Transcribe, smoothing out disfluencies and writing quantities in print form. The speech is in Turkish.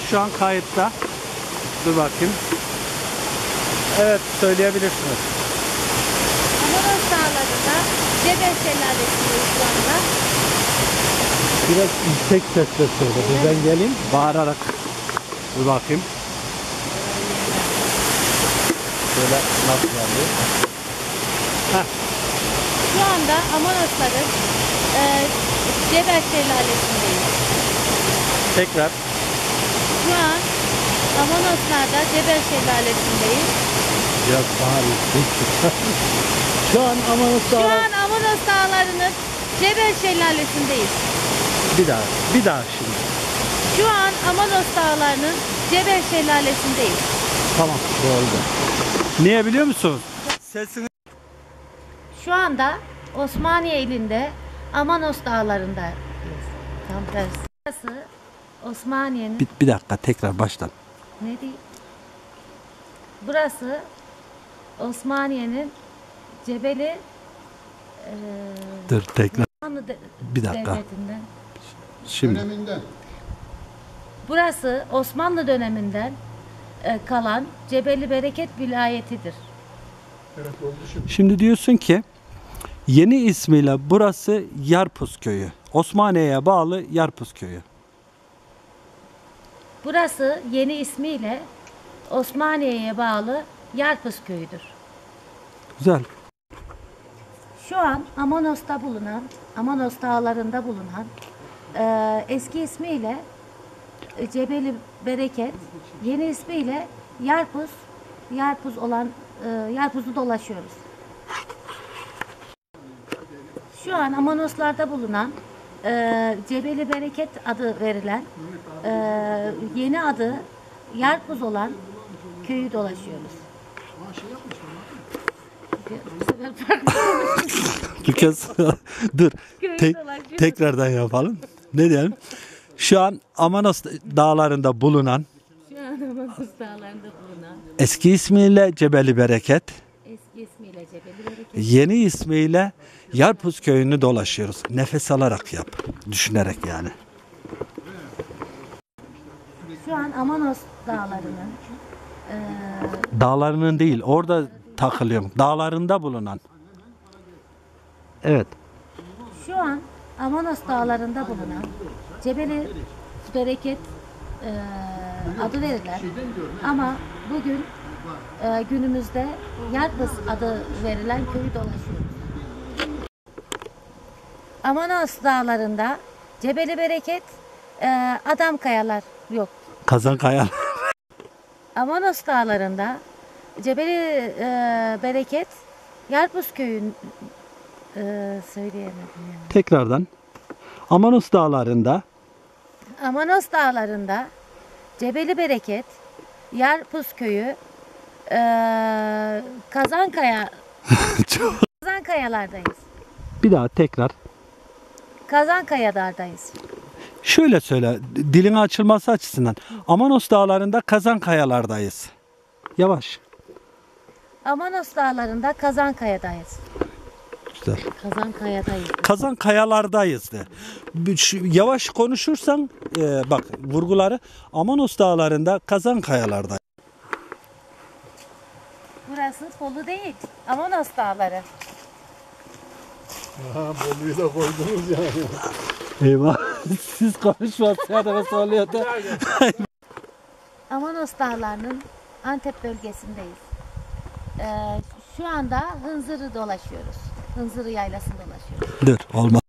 Şu an kayıtta. Dur bakayım. Evet, söyleyebilirsiniz. Amanos Dağları'nda Cebel Şelalesi'ndeyiz şu anda. Biraz yüksek sesle söyle. Ben geleyim bağırarak. Dur bakayım. Şöyle nasıl yapıyor? Şu anda Amanosların Cebel Şelalesi'ndeyiz. Tekrar. Şu an Amanoslar'da Cebel Şelalesi'ndeyiz. Biraz daha yüksek. Şu an Amanos Şu Dağları. an Amanos Dağları'nın Cebel Şelalesi'ndeyiz. Bir daha şimdi. Şu an Amanos Dağları'nın Cebel Şelalesi'ndeyiz. Tamam, bu oldu. Niye biliyor musunuz? Sesini. Şu anda Osmaniye ilinde Amanos Dağları'ndayız. Tam tersi. Burası Osmaniye'nin Bir dakika, tekrar baştan. ne diyeyim? Burası Osmaniye'nin Cebeli Dur, tekrar. Osmanlı Bir dakika. Devleti'nden. Şimdi. Burası Osmanlı döneminden kalan Cebeli Bereket vilayetidir. Şimdi diyorsun ki yeni ismiyle burası Yarpuz Köyü. Osmaniye'ye bağlı Yarpuz Köyü. Burası yeni ismiyle Osmaniye'ye bağlı Yarpız Köyü'dür. Güzel. Şu an Amanos'ta bulunan, Amanos Dağları'nda bulunan eski ismiyle Cebeli Bereket, yeni ismiyle Yarpuz olan Yarpuz'u dolaşıyoruz. Şu an Amanoslar'da bulunan Cebeli Bereket adı verilen yeni adı Yarpuz olan köyü dolaşıyoruz. Bir kez dur. Tekrardan yapalım. Ne diyelim? Şu an Amanos Dağları'nda bulunan, Şu an Amanos Dağları'nda bulunan eski ismiyle Cebeli Bereket, eski ismiyle Cebeli Bereket, yeni ismiyle Yarpuz Köyü'nü dolaşıyoruz. Nefes alarak yap. Düşünerek yani. şu an Amanos Dağları'nın Dağlarının değil, orada takılıyorum. Dağlarında bulunan. Evet. şu an Amanos Dağları'nda bulunan Cebeli Bereket adı verilen ama bugün günümüzde Yarpız adı verilen köyü dolaşıyoruz. Amanos Dağları'nda Cebeli Bereket adam kayalar yok. Kazankaya. Amanos Dağları'nda Cebeli Bereket Yarpuz köyün söyleyemedim yani. Tekrardan. Amanos Dağları'nda Amanos Dağları'nda Cebeli Bereket Yarpuz köyü Kazankayalardayız. bir daha tekrar. Kazankaya'dardayız. Şöyle söyle, dilin açılması açısından. Amanos Dağları'nda Kazankayalardayız. Yavaş. Amanos Dağları'nda Kazankaya'dayız. Güzel. Kazankaya'dayız. Kazankayalardayız de. Yavaş konuşursan bak vurguları Amanos Dağları'nda Kazankayalardayız. Burası Bolu değil. Amanos Dağları. Aha, Bolu'yu da koydunuz yani. Eyvah. Siz konuşmazsanız oluyor da. Amanos Dağları'nın Antep bölgesindeyiz. Şu anda Hınzır'ı dolaşıyoruz. Hınzır'ı yaylasını dolaşıyoruz. Dur, olmaz.